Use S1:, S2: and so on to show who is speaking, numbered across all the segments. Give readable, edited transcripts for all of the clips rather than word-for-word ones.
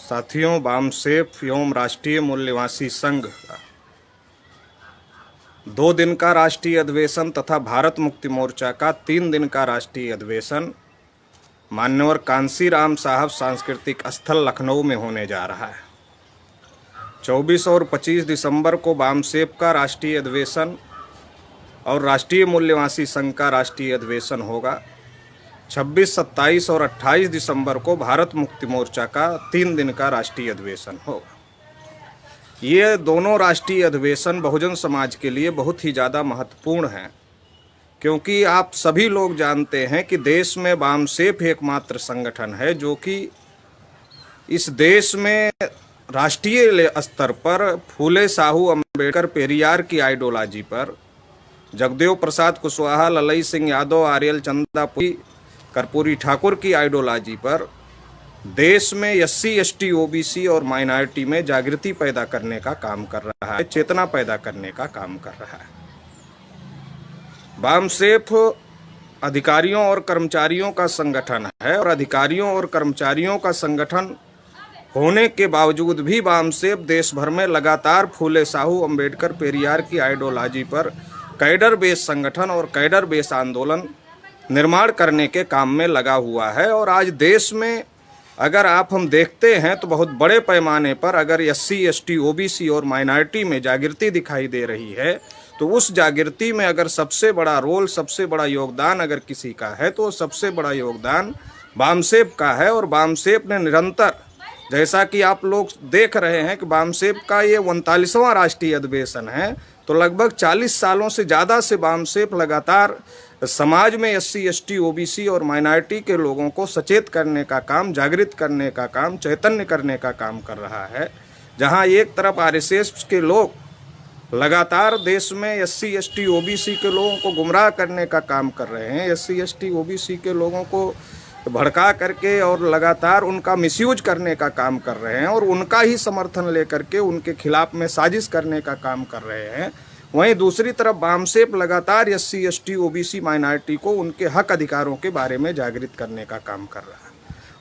S1: साथियों, बामसेफ एवं राष्ट्रीय मूल्यवासी संघ का 2 दिन का राष्ट्रीय अधिवेशन तथा भारत मुक्ति मोर्चा का 3 दिन का राष्ट्रीय अधिवेशन मान्यवर कांसीराम साहब सांस्कृतिक स्थल लखनऊ में होने जा रहा है। 24 और 25 दिसंबर को बामसेफ का राष्ट्रीय अधिवेशन और राष्ट्रीय मूल्यवासी संघ का राष्ट्रीय अधिवेशन होगा। 26, 27 और 28 दिसंबर को भारत मुक्ति मोर्चा का 3 दिन का राष्ट्रीय अधिवेशन होगा। ये दोनों राष्ट्रीय अधिवेशन बहुजन समाज के लिए बहुत ही ज़्यादा महत्वपूर्ण हैं, क्योंकि आप सभी लोग जानते हैं कि देश में बामसेफ एकमात्र संगठन है जो कि इस देश में राष्ट्रीय स्तर पर फूले साहू अम्बेडकर पेरियार की आइडियोलॉजी पर, जगदेव प्रसाद कुशवाहा, ललई सिंह यादव, आर्यल चंदापुरी, कर्पूरी ठाकुर की आइडियोलॉजी पर देश में SC, ST, OBC और माइनॉरिटी में जागृति पैदा करने का काम कर रहा है, चेतना पैदा करने का काम कर रहा है। बामसेफ अधिकारियों और कर्मचारियों का संगठन है और अधिकारियों और कर्मचारियों का संगठन होने के बावजूद भी बामसेफ देश भर में लगातार फूले साहू अम्बेडकर पेरियार की आइडियोलॉजी पर कैडर बेस संगठन और कैडर बेस आंदोलन निर्माण करने के काम में लगा हुआ है। और आज देश में अगर हम देखते हैं तो बहुत बड़े पैमाने पर अगर SC, ST, OBC और माइनॉरिटी में जागृति दिखाई दे रही है, तो उस जागृति में अगर सबसे बड़ा रोल, सबसे बड़ा योगदान अगर किसी का है तो सबसे बड़ा योगदान बामसेफ का है। और बामसेफ ने निरंतर, जैसा कि आप लोग देख रहे हैं कि बामसेफ का ये 39वां राष्ट्रीय अधिवेशन है, तो लगभग 40 सालों से ज़्यादा से बामसेफ लगातार समाज में SC, ST, OBC और माइनॉरिटी के लोगों को सचेत करने का काम, जागृत करने का काम, चैतन्य करने का काम कर रहा है। जहां एक तरफ RSS के लोग लगातार देश में SC, ST, OBC के लोगों को गुमराह करने का काम कर रहे हैं, SC, ST, OBC के लोगों को भड़का करके और लगातार उनका मिसयूज करने का काम कर रहे हैं और उनका ही समर्थन लेकर के उनके खिलाफ में साजिश करने का काम कर रहे हैं। वहीं दूसरी तरफ बामसेफ लगातार SC, ST, OBC माइनॉरिटी को उनके हक अधिकारों के बारे में जागृत करने का काम कर रहा है।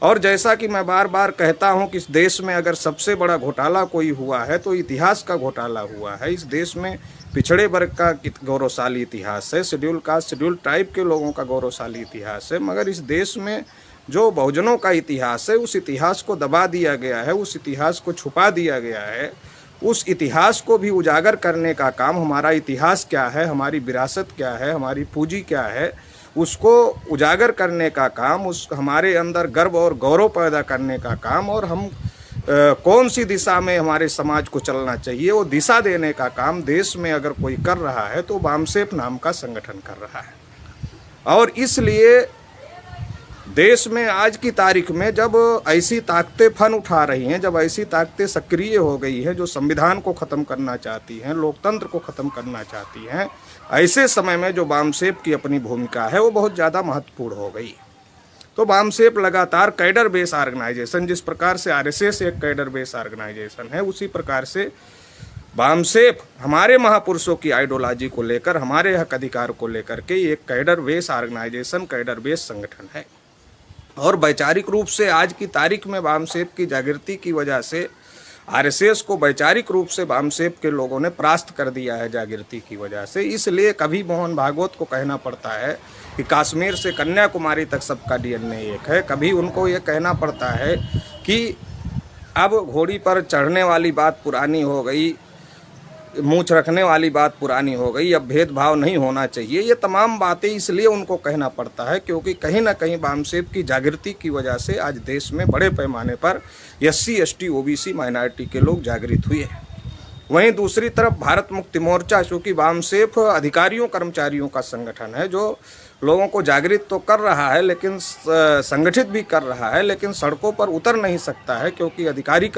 S1: और जैसा कि मैं बार बार कहता हूं कि इस देश में अगर सबसे बड़ा घोटाला कोई हुआ है तो इतिहास का घोटाला हुआ है। इस देश में पिछड़े वर्ग का गौरवशाली इतिहास है, शेड्यूल कास्ट, शेड्यूल ट्राइब के लोगों का गौरवशाली इतिहास है, मगर इस देश में जो बहुजनों का इतिहास है उस इतिहास को दबा दिया गया है, उस इतिहास को छुपा दिया गया है। उस इतिहास को भी उजागर करने का काम, हमारा इतिहास क्या है, हमारी विरासत क्या है, हमारी पूंजी क्या है, उसको उजागर करने का काम, उस हमारे अंदर गर्व और गौरव पैदा करने का काम, और हम कौन सी दिशा में हमारे समाज को चलना चाहिए वो दिशा देने का काम देश में अगर कोई कर रहा है तो बामसेफ नाम का संगठन कर रहा है। और इसलिए देश में आज की तारीख में जब ऐसी ताकतें फन उठा रही हैं, जब ऐसी ताकतें सक्रिय हो गई हैं जो संविधान को ख़त्म करना चाहती हैं, लोकतंत्र को ख़त्म करना चाहती हैं, ऐसे समय में जो बामसेफ की अपनी भूमिका है वो बहुत ज़्यादा महत्वपूर्ण हो गई। तो बामसेफ लगातार कैडर बेस ऑर्गेनाइजेशन, जिस प्रकार से RSS एक कैडर बेस ऑर्गेनाइजेशन है, उसी प्रकार से बामसेफ हमारे महापुरुषों की आइडियोलॉजी को लेकर, हमारे हक अधिकार को लेकर के एक cadre base organisation, cadre base संगठन है। और वैचारिक रूप से आज की तारीख में बामसेफ की जागृति की वजह से RSS को वैचारिक रूप से बामसेफ के लोगों ने परास्त कर दिया है जागृति की वजह से। इसलिए कभी मोहन भागवत को कहना पड़ता है कि कश्मीर से कन्याकुमारी तक सबका DNA एक है। कभी उनको ये कहना पड़ता है कि अब घोड़ी पर चढ़ने वाली बात पुरानी हो गई, मूंछ रखने वाली बात पुरानी हो गई, अब भेदभाव नहीं होना चाहिए। ये तमाम बातें इसलिए उनको कहना पड़ता है क्योंकि कहीं ना कहीं बामसेफ की जागृति की वजह से आज देश में बड़े पैमाने पर SC, ST, OBC माइनॉरिटी के लोग जागृत हुए हैं। वहीं दूसरी तरफ भारत मुक्ति मोर्चा, चूँकि बामसेफ अधिकारियों कर्मचारियों का संगठन है जो लोगों को जागृत तो कर रहा है, लेकिन संगठित भी कर रहा है, लेकिन सड़कों पर उतर नहीं सकता है क्योंकि अधिकारी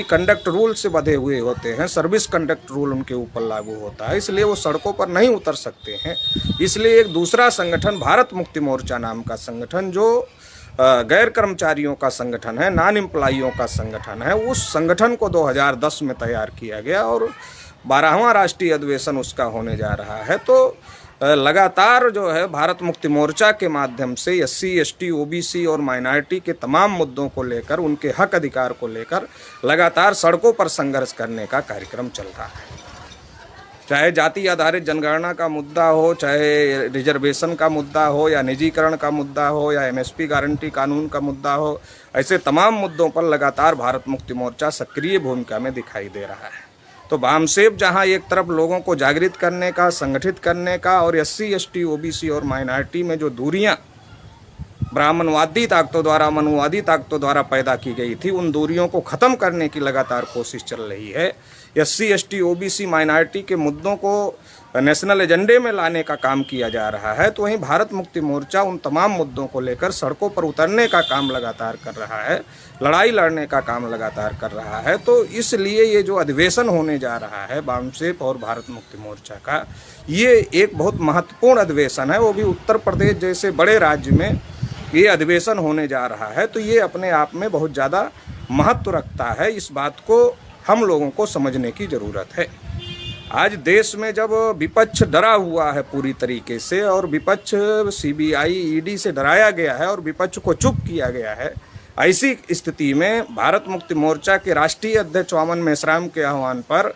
S1: कंडक्ट रूल से बंधे हुए होते हैं, सर्विस कंडक्ट रूल उनके ऊपर लागू होता है, इसलिए वो सड़कों पर नहीं उतर सकते हैं। इसलिए एक दूसरा संगठन भारत मुक्ति मोर्चा नाम का संगठन, जो गैर कर्मचारियों का संगठन है, नॉन एम्प्लॉइयों का संगठन है, उस संगठन को 2010 में तैयार किया गया और 12वां राष्ट्रीय अधिवेशन उसका होने जा रहा है। तो लगातार जो है भारत मुक्ति मोर्चा के माध्यम से SC ST OBC और माइनॉरिटी के तमाम मुद्दों को लेकर, उनके हक अधिकार को लेकर लगातार सड़कों पर संघर्ष करने का कार्यक्रम चल रहा है। चाहे जाति आधारित जनगणना का मुद्दा हो, चाहे रिजर्वेशन का मुद्दा हो, या निजीकरण का मुद्दा हो, या MSP गारंटी कानून का मुद्दा हो, ऐसे तमाम मुद्दों पर लगातार भारत मुक्ति मोर्चा सक्रिय भूमिका में दिखाई दे रहा है। तो वामसेप जहां एक तरफ लोगों को जागृत करने का, संगठित करने का, और SC ST OBC और माइनॉरिटी में जो दूरियां ब्राह्मणवादी ताकतों द्वारा, मनुवादी ताकतों द्वारा पैदा की गई थी, उन दूरियों को ख़त्म करने की लगातार कोशिश चल रही है। SC ST OBC माइनॉरिटी के मुद्दों को नेशनल एजेंडे में लाने का काम किया जा रहा है। तो वहीं भारत मुक्ति मोर्चा उन तमाम मुद्दों को लेकर सड़कों पर उतरने का काम लगातार कर रहा है, लड़ाई लड़ने का काम लगातार कर रहा है। तो इसलिए ये जो अधिवेशन होने जा रहा है वामसेप और भारत मुक्ति मोर्चा का, ये एक बहुत महत्वपूर्ण अधिवेशन है। वो भी उत्तर प्रदेश जैसे बड़े राज्य में ये अधिवेशन होने जा रहा है। तो ये अपने आप में बहुत ज़्यादा महत्व रखता है। इस बात को हम लोगों को समझने की ज़रूरत है। आज देश में जब विपक्ष डरा हुआ है पूरी तरीके से, और विपक्ष CBI ED से डराया गया है और विपक्ष को चुप किया गया है, ऐसी स्थिति में भारत मुक्ति मोर्चा के राष्ट्रीय अध्यक्ष वामन मेश्राम के आह्वान पर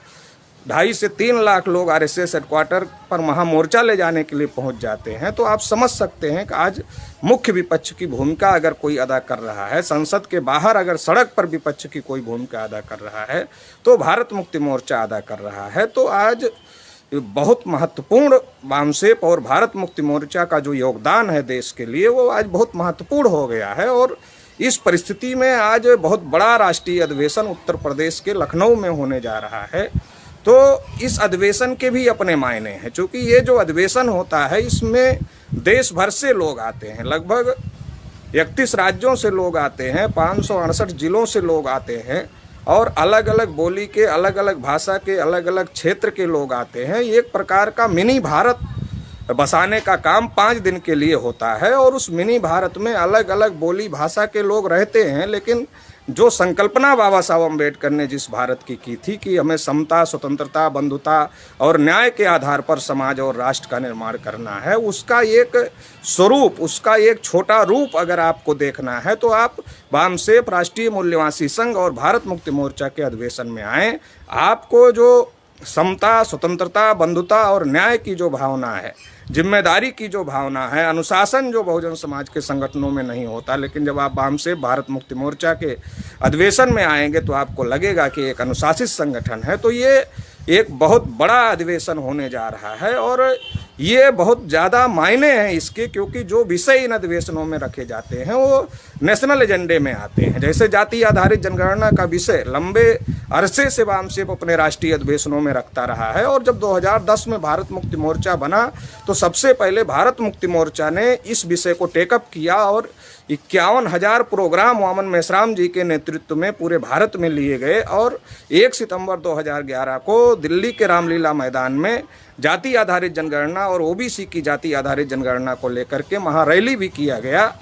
S1: 2.5 से 3 लाख लोग RSS हेडक्वार्टर पर महामोर्चा ले जाने के लिए पहुंच जाते हैं। तो आप समझ सकते हैं कि आज मुख्य विपक्ष की भूमिका अगर कोई अदा कर रहा है, संसद के बाहर अगर सड़क पर विपक्ष की कोई भूमिका अदा कर रहा है, तो भारत मुक्ति मोर्चा अदा कर रहा है। तो आज बहुत महत्वपूर्ण वामसेप और भारत मुक्ति मोर्चा का जो योगदान है देश के लिए, वो आज बहुत महत्वपूर्ण हो गया है। और इस परिस्थिति में आज बहुत बड़ा राष्ट्रीय अधिवेशन उत्तर प्रदेश के लखनऊ में होने जा रहा है। तो इस अधिवेशन के भी अपने मायने हैं, क्योंकि ये जो अधिवेशन होता है इसमें देश भर से लोग आते हैं, लगभग 31 राज्यों से लोग आते हैं, 568 जिलों से लोग आते हैं, और अलग अलग बोली के, अलग अलग भाषा के, अलग अलग क्षेत्र के लोग आते हैं। एक प्रकार का मिनी भारत बसाने का काम 5 दिन के लिए होता है, और उस मिनी भारत में अलग अलग बोली भाषा के लोग रहते हैं। लेकिन जो संकल्पना बाबा साहब अम्बेडकर ने जिस भारत की थी कि हमें समता, स्वतंत्रता, बंधुता और न्याय के आधार पर समाज और राष्ट्र का निर्माण करना है, उसका एक स्वरूप, उसका एक छोटा रूप अगर आपको देखना है, तो आप वामसेप, राष्ट्रीय मूल्यवासी संघ और भारत मुक्ति मोर्चा के अधिवेशन में आएँ। आपको जो समता, स्वतंत्रता, बंधुता और न्याय की जो भावना है, जिम्मेदारी की जो भावना है, अनुशासन जो बहुजन समाज के संगठनों में नहीं होता, लेकिन जब आप वामसेप, भारत मुक्ति मोर्चा के अधिवेशन में आएंगे तो आपको लगेगा कि एक अनुशासित संगठन है। तो ये एक बहुत बड़ा अधिवेशन होने जा रहा है, और ये बहुत ज़्यादा मायने हैं इसके, क्योंकि जो विषय इन अधिवेशनों में रखे जाते हैं वो नेशनल एजेंडे में आते हैं। जैसे जाति आधारित जनगणना का विषय लंबे अरसे से वामसेप अपने राष्ट्रीय अधिवेशनों में रखता रहा है, और जब 2010 में भारत मुक्ति मोर्चा बना तो सबसे पहले भारत मुक्ति मोर्चा ने इस विषय को टेकअप किया, और 51,000 प्रोग्राम वामन मेश्राम जी के नेतृत्व में पूरे भारत में लिए गए, और 1 सितंबर 2011 को दिल्ली के रामलीला मैदान में जाति आधारित जनगणना और OBC की जाति आधारित जनगणना को लेकर के महारैली भी किया गया,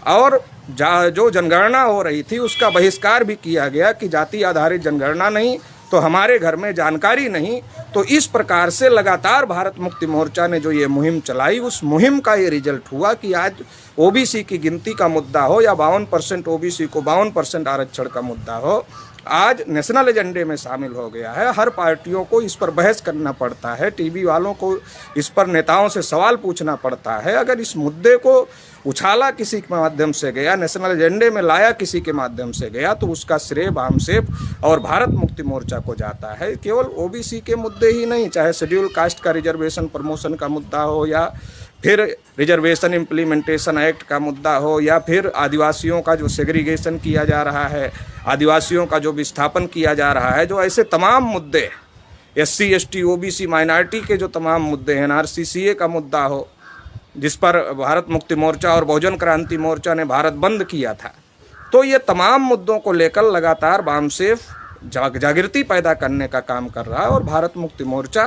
S1: और जो जनगणना हो रही थी उसका बहिष्कार भी किया गया कि जाति आधारित जनगणना नहीं तो हमारे घर में जानकारी नहीं। तो इस प्रकार से लगातार भारत मुक्ति मोर्चा ने जो ये मुहिम चलाई, उस मुहिम का ये रिजल्ट हुआ कि आज OBC की गिनती का मुद्दा हो या 52% OBC को 52% आरक्षण का मुद्दा हो, आज नेशनल एजेंडे में शामिल हो गया है। हर पार्टियों को इस पर बहस करना पड़ता है, टीवी वालों को इस पर नेताओं से सवाल पूछना पड़ता है। अगर इस मुद्दे को उछाला किसी के माध्यम से गया, नेशनल एजेंडे में लाया किसी के माध्यम से गया, तो उसका श्रेय वामसेप और भारत मुक्ति मोर्चा को जाता है। केवल OBC के मुद्दे ही नहीं, चाहे शेड्यूल कास्ट का रिजर्वेशन प्रमोशन का मुद्दा हो, या फिर रिजर्वेशन इम्प्लीमेंटेशन एक्ट का मुद्दा हो, या फिर आदिवासियों का जो सेग्रीगेशन किया जा रहा है, आदिवासियों का जो विस्थापन किया जा रहा है, जो ऐसे तमाम मुद्दे, SC ST OBC माइनॉरिटी के जो तमाम मुद्दे हैं, NRCCA का मुद्दा हो जिस पर भारत मुक्ति मोर्चा और बहुजन क्रांति मोर्चा ने भारत बंद किया था, तो ये तमाम मुद्दों को लेकर लगातार वामसेप जागृति पैदा करने का काम कर रहा है, और भारत मुक्ति मोर्चा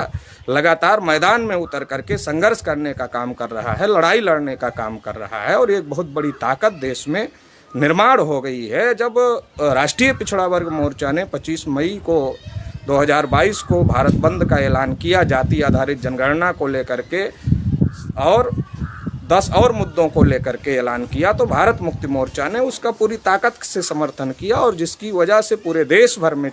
S1: लगातार मैदान में उतर करके संघर्ष करने का काम कर रहा है, लड़ाई लड़ने का काम कर रहा है। और एक बहुत बड़ी ताकत देश में निर्माण हो गई है। जब राष्ट्रीय पिछड़ा वर्ग मोर्चा ने 25 मई को 2022 को भारत बंद का ऐलान किया, जाति आधारित जनगणना को लेकर के और 10 और मुद्दों को लेकर के ऐलान किया, तो भारत मुक्ति मोर्चा ने उसका पूरी ताकत से समर्थन किया और जिसकी वजह से पूरे देश भर में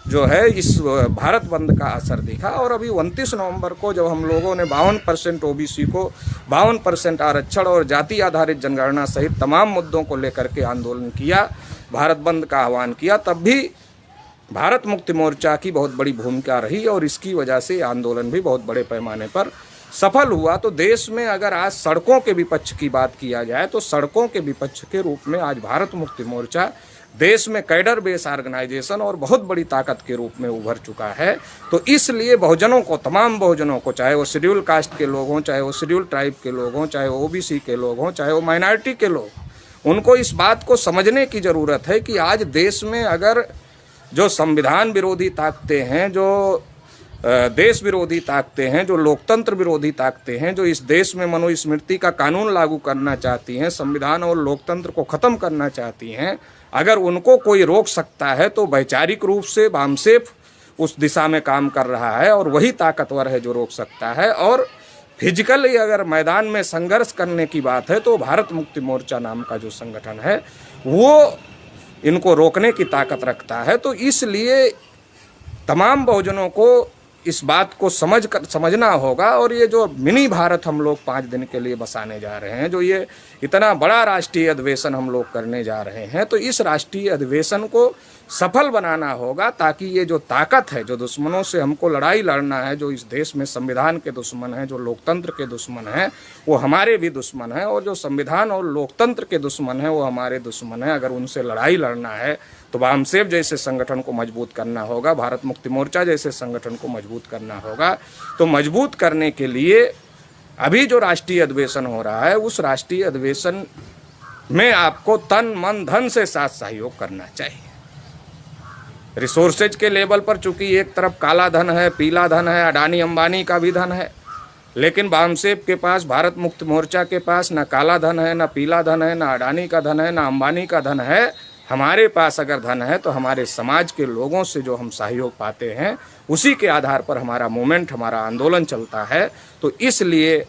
S1: जो है इस भारत बंद का असर दिखा। और अभी 29 नवंबर को जब हम लोगों ने 52% ओबीसी को 52% आरक्षण और जाति आधारित जनगणना सहित तमाम मुद्दों को लेकर के आंदोलन किया, भारत बंद का आह्वान किया, तब भी भारत मुक्ति मोर्चा की बहुत बड़ी भूमिका रही और इसकी वजह से आंदोलन भी बहुत बड़े पैमाने पर सफल हुआ। तो देश में अगर आज सड़कों के विपक्ष की बात किया जाए तो सड़कों के विपक्ष के रूप में आज भारत मुक्ति मोर्चा देश में कैडर बेस ऑर्गेनाइजेशन और बहुत बड़ी ताकत के रूप में उभर चुका है। तो इसलिए बहुजनों को, तमाम बहुजनों को, चाहे वो शेड्यूल कास्ट के लोग हों, चाहे वो शेड्यूल ट्राइब के लोग हों, चाहे वो ओबीसी के लोग हों, चाहे वो माइनॉरिटी के लोग, उनको इस बात को समझने की ज़रूरत है कि आज देश में अगर जो संविधान विरोधी ताकतें हैं, जो देश विरोधी ताकतें हैं, जो लोकतंत्र विरोधी ताकतें हैं, जो इस देश में मनुस्मृति का कानून लागू करना चाहती हैं, संविधान और लोकतंत्र को ख़त्म करना चाहती हैं, अगर उनको कोई रोक सकता है तो वैचारिक रूप से बामसेफ उस दिशा में काम कर रहा है और वही ताकतवर है जो रोक सकता है। और फिजिकली अगर मैदान में संघर्ष करने की बात है तो भारत मुक्ति मोर्चा नाम का जो संगठन है वो इनको रोकने की ताकत रखता है। तो इसलिए तमाम बहुजनों को इस बात को समझना होगा। और ये जो मिनी भारत हम लोग 5 दिन के लिए बसाने जा रहे हैं, जो ये इतना बड़ा राष्ट्रीय अधिवेशन हम लोग करने जा रहे हैं, तो इस राष्ट्रीय अधिवेशन को सफल बनाना होगा ताकि ये जो ताकत है, जो दुश्मनों से हमको लड़ाई लड़ना है, जो इस देश में संविधान के दुश्मन हैं, जो लोकतंत्र के दुश्मन हैं, वो हमारे भी दुश्मन हैं, और जो संविधान और लोकतंत्र के दुश्मन हैं वो हमारे दुश्मन हैं। अगर उनसे लड़ाई लड़ना है तो बामसेफ जैसे संगठन को मजबूत करना होगा, भारत मुक्ति मोर्चा जैसे संगठन को मजबूत करना होगा। तो मजबूत करने के लिए अभी जो राष्ट्रीय अधिवेशन हो रहा है, उस राष्ट्रीय अधिवेशन में आपको तन मन धन से साथ सहयोग करना चाहिए। रिसोर्सेज के लेवल पर चूंकि एक तरफ काला धन है, पीला धन है, अडानी अंबानी का भी धन है, लेकिन बामसेफ के पास, भारत मुक्ति मोर्चा के पास ना काला धन है, ना पीला धन है, ना अडानी का धन है, ना अंबानी का धन है। हमारे पास अगर धन है तो हमारे समाज के लोगों से जो हम सहयोग पाते हैं उसी के आधार पर हमारा मूवमेंट, हमारा आंदोलन चलता है। तो इसलिए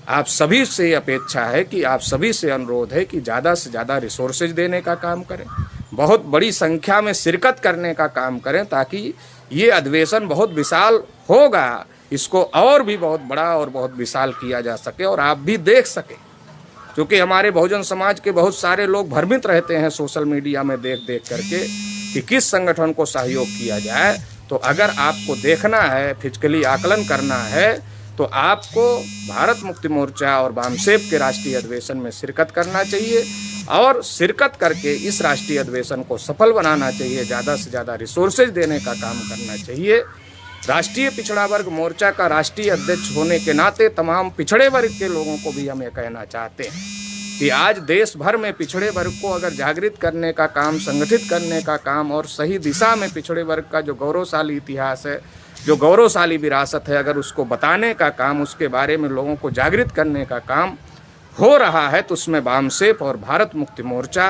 S1: आप सभी से अपेक्षा है कि आप सभी से अनुरोध है कि ज़्यादा से ज़्यादा रिसोर्सेज देने का काम करें, बहुत बड़ी संख्या में शिरकत करने का काम करें, ताकि ये अधिवेशन बहुत विशाल होगा, इसको और भी बहुत बड़ा और बहुत विशाल किया जा सके और आप भी देख सकें। क्योंकि हमारे बहुजन समाज के बहुत सारे लोग भ्रमित रहते हैं सोशल मीडिया में देख करके कि किस संगठन को सहयोग किया जाए। तो अगर आपको देखना है, फिजिकली आकलन करना है, तो आपको भारत मुक्ति मोर्चा और बामसेफ के राष्ट्रीय अधिवेशन में शिरकत करना चाहिए और शिरकत करके इस राष्ट्रीय अधिवेशन को सफल बनाना चाहिए। ज़्यादा से ज़्यादा रिसोर्सेज देने का काम करना चाहिए। राष्ट्रीय पिछड़ा वर्ग मोर्चा का राष्ट्रीय अध्यक्ष होने के नाते तमाम पिछड़े वर्ग के लोगों को भी हम ये कहना चाहते हैं कि आज देश भर में पिछड़े वर्ग को अगर जागृत करने का काम, संगठित करने का काम और सही दिशा में पिछड़े वर्ग का जो गौरवशाली इतिहास है, जो गौरवशाली विरासत है, अगर उसको बताने का काम, उसके बारे में लोगों को जागृत करने का काम हो रहा है, तो उसमें बामसेफ और भारत मुक्ति मोर्चा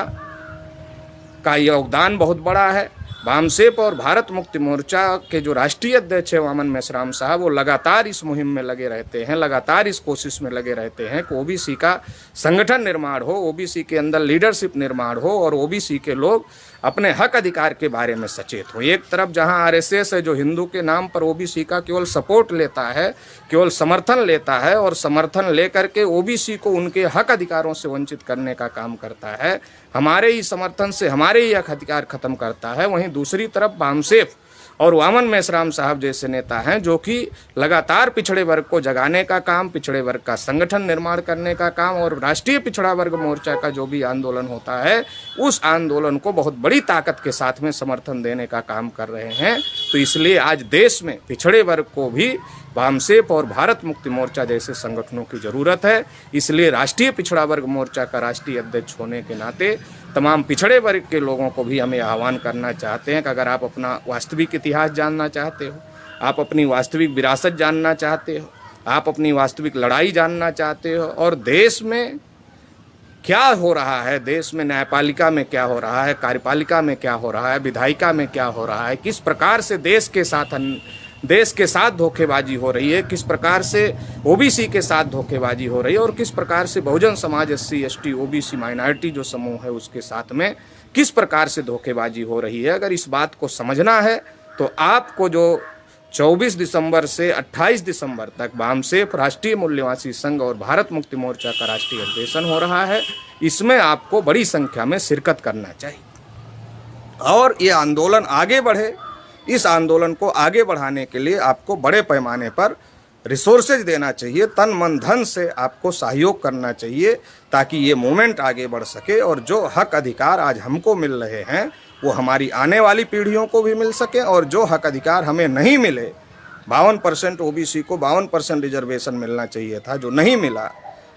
S1: का योगदान बहुत बड़ा है। बामसेफ और भारत मुक्ति मोर्चा के जो राष्ट्रीय अध्यक्ष है वामन मेश्राम साहब, वो लगातार इस मुहिम में लगे रहते हैं, लगातार इस कोशिश में लगे रहते हैं कि ओबीसी का संगठन निर्माण हो, ओबीसी के अंदर लीडरशिप निर्माण हो और ओबीसी के लोग अपने हक अधिकार के बारे में सचेत हो। एक तरफ जहां आरएसएस है जो हिंदू के नाम पर ओबीसी का केवल सपोर्ट लेता है, केवल समर्थन लेता है और समर्थन लेकर के ओबीसी को उनके हक अधिकारों से वंचित करने का काम करता है, हमारे ही समर्थन से हमारे ही हक अधिकार खत्म करता है, वहीं दूसरी तरफ बामसेफ और वामन मेश्राम साहब जैसे नेता हैं जो कि लगातार पिछड़े वर्ग को जगाने का काम, पिछड़े वर्ग का संगठन निर्माण करने का काम और राष्ट्रीय पिछड़ा वर्ग मोर्चा का जो भी आंदोलन होता है उस आंदोलन को बहुत बड़ी ताकत के साथ में समर्थन देने का काम कर रहे हैं। तो इसलिए आज देश में पिछड़े वर्ग को भी बामसेफ और भारत मुक्ति मोर्चा जैसे संगठनों की ज़रूरत है। इसलिए राष्ट्रीय पिछड़ा वर्ग मोर्चा का राष्ट्रीय अध्यक्ष होने के नाते तमाम पिछड़े वर्ग के लोगों को भी हमें आह्वान करना चाहते हैं कि अगर आप अपना वास्तविक इतिहास जानना चाहते हो, आप अपनी वास्तविक विरासत जानना चाहते हो, आप अपनी वास्तविक लड़ाई जानना चाहते हो और देश में क्या हो रहा है, देश में न्यायपालिका में क्या हो रहा है, कार्यपालिका में क्या हो रहा है, विधायिका में क्या हो रहा है, किस प्रकार से देश के साथ देश के साथ धोखेबाजी हो रही है, किस प्रकार से ओबीसी के साथ धोखेबाजी हो रही है और किस प्रकार से Bahujan Samaj, SC, ST, OBC, minority जो समूह है उसके साथ में किस प्रकार से धोखेबाजी हो रही है। अगर इस बात को समझना है तो आपको जो 24 दिसंबर से 28 दिसंबर तक वामसेफ राष्ट्रीय मूल्यवासी संघ और भारत मुक्ति मोर्चा का राष्ट्रीय अधिवेशन हो रहा है, इसमें आपको बड़ी संख्या में शिरकत करना चाहिए और ये आंदोलन आगे बढ़े। इस आंदोलन को आगे बढ़ाने के लिए आपको बड़े पैमाने पर रिसोर्सेज देना चाहिए, तन मन धन से आपको सहयोग करना चाहिए ताकि ये मूवमेंट आगे बढ़ सके और जो हक अधिकार आज हमको मिल रहे हैं वो हमारी आने वाली पीढ़ियों को भी मिल सके। और जो हक अधिकार हमें नहीं मिले, 52% ओबीसी को 52% रिजर्वेशन मिलना चाहिए था जो नहीं मिला,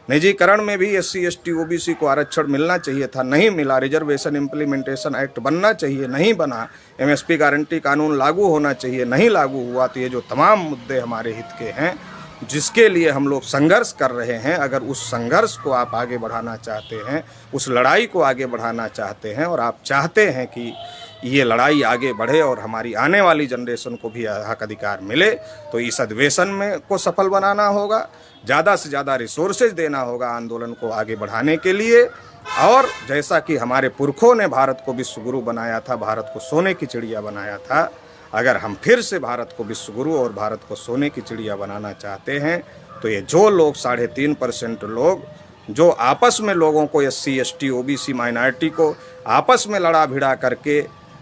S1: निजीकरण में भी एससी, एसटी, ओबीसी को आरक्षण मिलना चाहिए था, नहीं मिला, रिजर्वेशन इम्प्लीमेंटेशन एक्ट बनना चाहिए, नहीं बना, एमएसपी गारंटी कानून लागू होना चाहिए, नहीं लागू हुआ। तो ये जो तमाम मुद्दे हमारे हित के हैं जिसके लिए हम लोग संघर्ष कर रहे हैं, अगर उस संघर्ष को आप आगे बढ़ाना चाहते हैं, उस लड़ाई को आगे बढ़ाना चाहते हैं और आप चाहते हैं कि ये लड़ाई आगे बढ़े और हमारी आने वाली जनरेशन को भी हक अधिकार मिले, तो इस अधिवेशन में को सफल बनाना होगा, ज़्यादा से ज़्यादा रिसोर्सेज देना होगा आंदोलन को आगे बढ़ाने के लिए। और जैसा कि हमारे पुरखों ने भारत को विश्व गुरु बनाया था, भारत को सोने की चिड़िया बनाया था, अगर हम फिर से भारत को विश्व गुरु और भारत को सोने की चिड़िया बनाना चाहते हैं तो ये जो लोग 3.5% लोग जो आपस में लोगों को एससी, एसटी, ओबीसी, माइनॉरिटी को आपस में लड़ा भिड़ा करके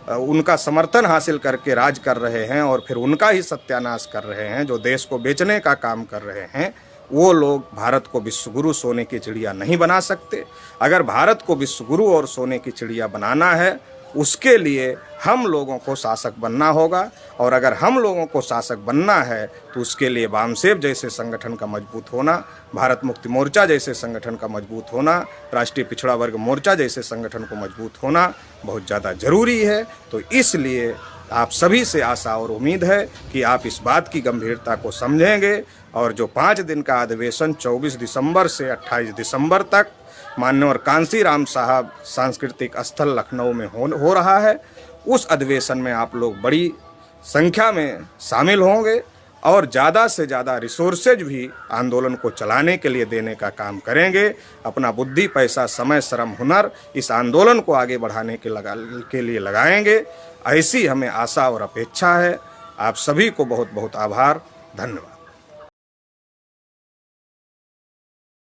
S1: उनका समर्थन हासिल करके राज कर रहे हैं और फिर उनका ही सत्यानाश कर रहे हैं, जो देश को बेचने का काम कर रहे हैं, वो लोग भारत को विश्व गुरु सोने की चिड़िया नहीं बना सकते। अगर भारत को विश्व गुरु और सोने की चिड़िया बनाना है उसके लिए हम लोगों को शासक बनना होगा और अगर हम लोगों को शासक बनना है तो उसके लिए वामसेफ जैसे संगठन का मजबूत होना, भारत मुक्ति मोर्चा जैसे संगठन का मजबूत होना, राष्ट्रीय पिछड़ा वर्ग मोर्चा जैसे संगठन को मजबूत होना बहुत ज़्यादा ज़रूरी है। तो इसलिए आप सभी से आशा और उम्मीद है कि आप इस बात की गंभीरता को समझेंगे और जो 5 दिन का अधिवेशन 24 दिसंबर से 28 दिसंबर तक माननीय कांसी राम साहब सांस्कृतिक स्थल लखनऊ में हो रहा है, उस अधिवेशन में आप लोग बड़ी संख्या में शामिल होंगे और ज़्यादा से ज़्यादा रिसोर्सेज भी आंदोलन को चलाने के लिए देने का काम करेंगे। अपना बुद्धि, पैसा, समय, श्रम, हुनर इस आंदोलन को आगे बढ़ाने के लिए लगाएंगे, ऐसी हमें आशा और अपेक्षा है। आप सभी को बहुत बहुत आभार, धन्यवाद।